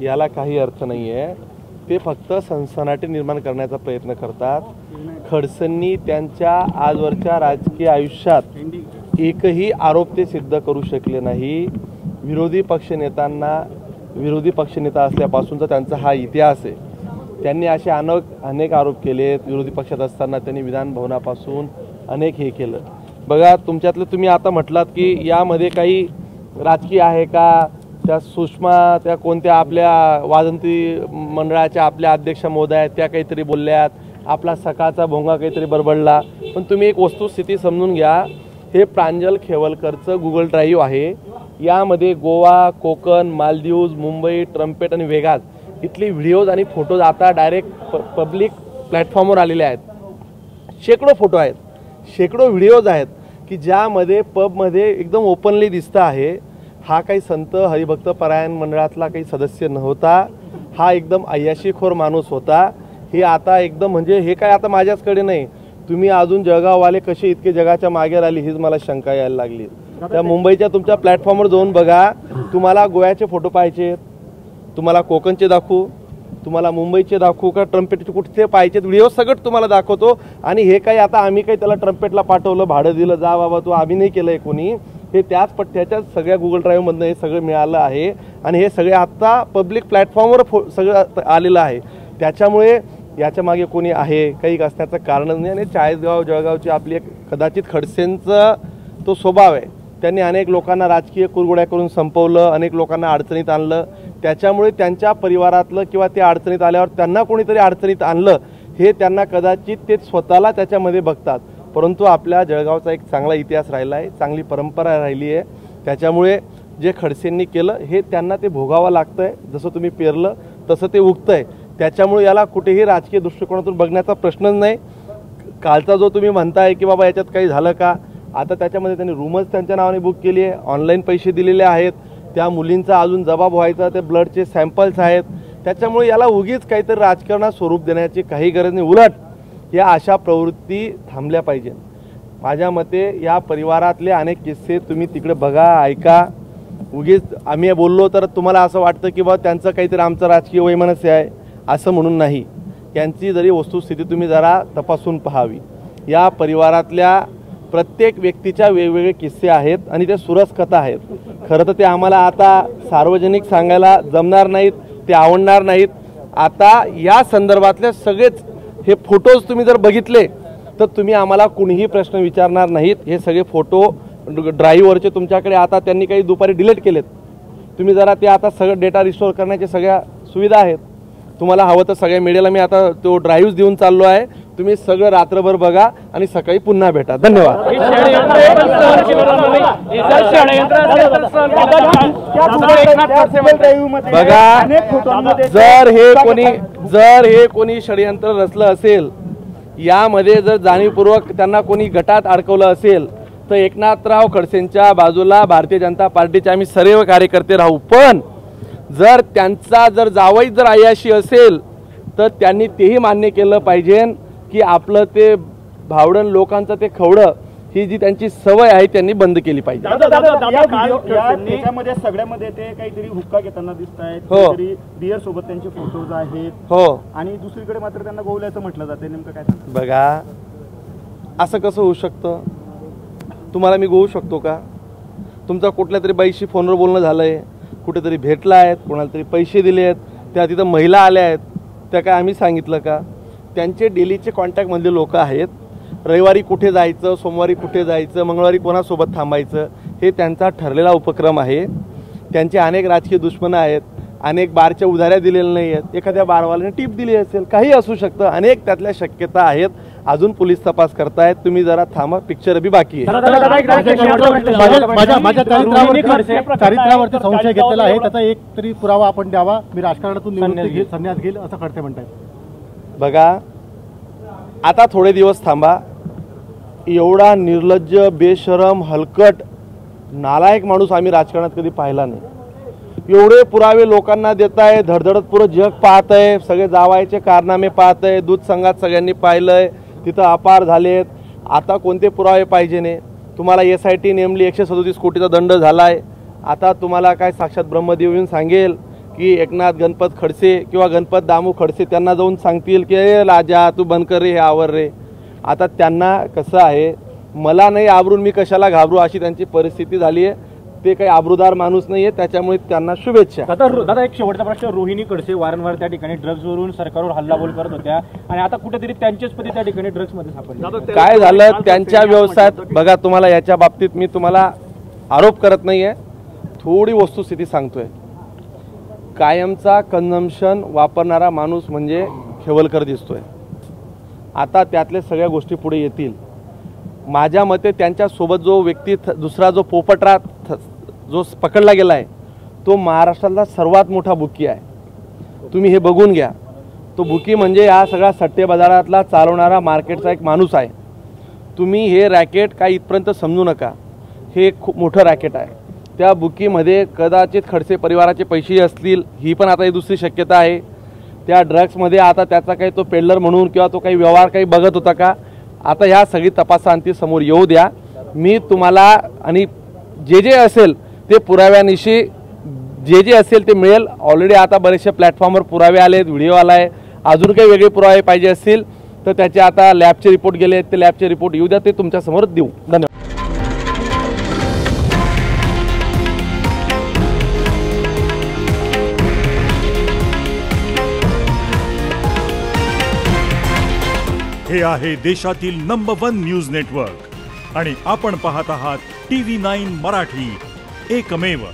याला काही अर्थ नाही आहे। ते फक्त सनसनाटी निर्माण करण्याचा प्रयत्न करतात। खडसेंनी त्यांच्या आजवरच्या राजकीय आयुष्यात एकही आरोप ते सिद्ध करू शकले नाही। विरोधी पक्षनेता असल्यापासूनचा त्यांचा हा इतिहास आहे। त्यांनी असे अनेक आरोप केलेत। विरोधी पक्षात असताना त्यांनी विधान भवनापासून अनेक हे केलं। बघा, तुमच्यातलं तुम्ही आता म्हटलात की यामध्ये काही राजकीय आहे का? त्या सुषमा त्या कोणत्या आपल्या वादंती मंडळाच्या आपल्या अध्यक्ष महोदय आहेत, त्या काहीतरी बोलल्यात, आपला सकाळचा भोंगा काहीतरी बडबडला। पण तुम्ही एक वस्तुस्थिती समजून घ्या, हे प्रांजल खेवलकरचं गुगल ड्राईव्ह आहे। यामध्ये गोवा, कोकण, मालदीव्स, मुंबई, ट्रम्पेट आणि वेगास इथली व्हिडिओज आणि फोटोज आता डायरेक्ट पब्लिक प्लॅटफॉर्मवर आलेले आहेत। शेकडो फोटो आहेत, शेकडो व्हिडिओज आहेत की ज्यामध्ये पबमध्ये एकदम ओपनली दिसतं आहे हा काही संत हरिभक्त परायण मंडळातला काही सदस्य नव्हता। हा एकदम अय्याशीखोर माणूस होता। हे आता एकदम म्हणजे हे काय आता माझ्याचकडे नाही, तुम्ही अजून जळगाववाले कसे इतके जगाच्या मागे राहिले हीच मला शंका यायला लागली। त्या मुंबईच्या तुमच्या प्लॅटफॉर्मवर जाऊन बघा, तुम्हाला गोव्याचे फोटो पाहिजेत, तुम्हाला कोकणचे दाखवू, तुम्हाला मुंबईचे दाखवू का ट्रम्पेटचे कुठचे पाहिजेत व्हिडिओ सगळं तुम्हाला दाखवतो। आणि हे काही आता आम्ही काही त्याला ट्रम्पेटला पाठवलं, भाडं दिलं, जा बाबा तू, आम्ही नाही केलंय कोणी। हे त्याच पठ्ठ्याच्या सगळ्या गुगल ड्राईव्हमधनं हे सगळं मिळालं आहे आणि हे सगळे आत्ता पब्लिक प्लॅटफॉर्मवर सगळं आलेलं आहे। त्याच्यामुळे याच्या मागे कोणी आहे काही असण्याचं कारणच नाही। आणि चाळीसगाव जळगावची आपली एक कदाचित खडसेंचा तो स्वभाव आहे। त्यांनी अनेक लोकांना राजकीय कुरघोड्या करून संपवलं, अनेक लोकांना अडचणीत आणलं। त्याच्यामुळे त्यांच्या परिवारातलं किंवा ते अडचणीत आल्यावर त्यांना कोणीतरी अडचणीत आणलं हे त्यांना कदाचित ते स्वतःला त्याच्यामध्ये बघतात। परंतु आपल्या जळगावचा एक चांगला इतिहास राहिला आहे, चांगली परंपरा राहिली आहे। त्याच्यामुळे जे खडसेंनी केलं हे त्यांना ते भोगावं लागतंय। जसं तुम्ही पेरलं तसं ते उगतंय। त्याच्यामुळे याला कुठेही राजकीय दृष्टिकोनातून बघण्याचा प्रश्नच नाही। कालचा जो तुम्ही म्हणताय की बाबा याच्यात काही झालं का, आता त्याच्यामध्ये त्यांनी रूमच त्यांच्या नावाने बुक केली आहे, ऑनलाईन पैसे दिलेले आहेत, त्या मुलींचा अजून जबाब व्हायचा, ते ब्लडचे सॅम्पल्स आहेत। त्याच्यामुळे याला उगीच काहीतरी राजकारणात स्वरूप देण्याची काही गरज नाही। उलट या अशा प्रवृत्ती थांबल्या पाहिजे। माझ्या मते या परिवारातले अनेक किस्से तुम्ही तिकडे बघा, ऐका। उगीच आम्ही बोललो तर तुम्हाला असं वाटतं की बाबा त्यांचं काहीतरी आमचं राजकीय वैमनस्य आहे असं म्हणून नाही। यांची जरी वस्तुस्थिती तुम्ही जरा तपासून पाहावी। या परिवारातल्या प्रत्येक व्यक्तीच्या वेगवेगळे किस्से आहेत आणि ते सुरस कथा आहेत। खरं तर ते आम्हाला आता सार्वजनिक सांगायला जमणार नाहीत, ते आवडणार नाहीत। आता या संदर्भातले सगळेच हे फोटोज तुम्ही जर बघितले तर तुम्ही आम्हाला कुणीही प्रश्न विचारणार नाहीत। हे सगळे फोटो ड्राईव्हवरचे तुमच्याकडे आता त्यांनी काही दुपारी डिलीट केलेत, तुम्ही जरा ते आता सगळं डेटा रिस्टोर करण्याच्या सगळ्या सुविधा आहेत। तुम्हाला हवं तर सगळ्या मीडियाला मी आता तो ड्राईव्ह देऊन चाललो आहे, तुम्ही सगळं रात्रभर बघा आणि सकाळी पुन्हा भेटा। धन्यवाद। बघा, जर हे कोणी षडयंत्र रचलं असेल, यामध्ये जर जाणीवपूर्वक त्यांना कोणी गटात अडकवलं असेल तर एकनाथराव खडसेंच्या बाजूला भारतीय जनता पार्टीचे आम्ही सर्व कार्यकर्ते राहू। पण जर त्यांचा जर जावई जर अय्याशी असेल तर त्यांनी तेही मान्य केलं पाहिजे की आपलं ते भावडण लोकांचं ते खवडं ही जी त्यांची सवय आहे त्यांनी बंद केली पाहिजे। त्याच्यामध्ये सगळ्यामध्ये ते काहीतरी हुक्का घेताना दिसत आहेत, काहीतरी बियर सोबत त्यांचे फोटोज आहेत। हो, आणि दुसरीकडे मात्र त्यांना गोवल्याचं म्हटलं जाते, नेमकं काय सांगता? बघा, असं कसं होऊ शकतं? तुम्हाला मी गोवू शकतो का? तुमचा कुठल्या तरी बाईशी फोनवर बोलणं झालंय, कुठेतरी भेटला आहेत, कोणाला तरी पैसे दिले आहेत, त्या तिथं महिला आल्या आहेत, त्या काय आम्ही सांगितलं का? त्यांचे डेलीचे कॉन्टॅक्टमधले लोक आहेत। रविवारी कुठे जायचं, सोमवारी कुठे जायचं, मंगळवारी कोणासोबत थांबायचं हे त्यांचा ठरलेला उपक्रम आहे। त्यांचे अनेक राजकीय दुश्मन आहेत, अनेक बारच्या उधाऱ्या दिलेल्या नाही आहेत, एखाद्या बारवाल्याने टिप दिली असेल, काही असू शकतं, अनेक त्यातल्या शक्यता आहेत। अजून पोलीस तपास करतायत, तुम्ही जरा थांबा, पिक्चर अभी बाकी आहे। माझ्या चारित्र्यावरती संशय घेतलेला आहे, त्याचा एक तरी पुरावा आपण द्यावा, मी राजकारणातून संन्यास घेईल असं खडसे म्हणतात। बघा, आता थोडे दिवस थांबा। एवढा निर्लज्ज, बेशरम, हलकट, नालायक माणूस आम्ही राजकारणात कधी पाहिला नाही। एवढे पुरावे लोकांना देताय, धडधडत पुरं जग पाहतंय, सगळे जावायचे कारनामे पाहतंय, दूध संघात सगळ्यांनी पाहिलंय, तिथं अपार झालेत। आता कोणते पुरावे पाहिजे ने? तुम्हाला SIT नेमली, 137 कोटीचा दंड झालाय। आता तुम्हाला काय साक्षात ब्रह्मदेव येऊन सांगेल की एकनाथ गणपत खडसे किंवा गणपत दामू खडसे त्यांना जाऊन सांगतील की ए राजा तू बंद कर रे, हे आवर रे. आता त्यांना कसं आहे, मला नाही आबरून मी कशाला घाबरू अशी त्यांची परिस्थिती झाली आहे. ते काही आबरूदार माणूस नाही आहे, त्याच्यामुळे त्यांना शुभेच्छा. दादा एक शेवटचा प्रश्न. रोहिणी खडसे वारंवार त्या ठिकाणी ड्रग्जवरून सरकारवर हल्लाबोल करत होत्या आणि आता कुठेतरी त्यांचेच पती त्या ठिकाणी ड्रग्समध्ये सापडले. काय झालं त्यांच्या व्यवसायात बघा, तुम्हाला याच्या बाबतीत मी तुम्हाला आरोप करत नाही आहे, थोडी वस्तुस्थिती सांगतोय. कायमचा कन्झम्पशन वापरणारा माणूस म्हणजे खेवलकर दिसतोय. आता त्यातल्या सगळ्या गोष्टी पुढे येतील. माझ्या मते त्यांच्यासोबत जो व्यक्ती दुसरा जो पोपटरा जो पकडला गेला आहे तो महाराष्ट्रातला सर्वात मोठा बुकी आहे. तुम्ही हे बघून घ्या. तो बुकी म्हणजे या सगळ्या सट्टे बाजारातला चालवणारा मार्केटचा एक माणूस आहे. तुम्ही हे रॅकेट काय इथपर्यंत समजू नका, हे एक खूप मोठं रॅकेट आहे. त्या बुकीमध्ये कदाचित खडसे परिवाराचे पैसे असतील, ही पण आता ही दुसरी शक्यता आहे. त्या ड्रग्समध्ये आता त्याचा काही तो पेडलर म्हणून किंवा तो काही व्यवहार काही बघत होता का, आता ह्या सगळी तपासांती समोर येऊ द्या. मी तुम्हाला आणि जे असेल ते पुराव्यानिशी जे असेल ते मिळेल. ऑलरेडी आता बरेचसे प्लॅटफॉर्मवर पुरावे आलेत, व्हिडिओ आला आहे. अजून काही वेगळे पुरावे पाहिजे असतील तर त्याचे आता लॅबचे रिपोर्ट गेले आहेत, ते लॅबचे रिपोर्ट येऊ द्या, ते तुमच्यासमोर देऊ. धन्यवाद. हे आहे देशातील नंबर 1 न्यूज नेटवर्क आणि आपण पाहत आहात TV9 मराठी, एकमेव.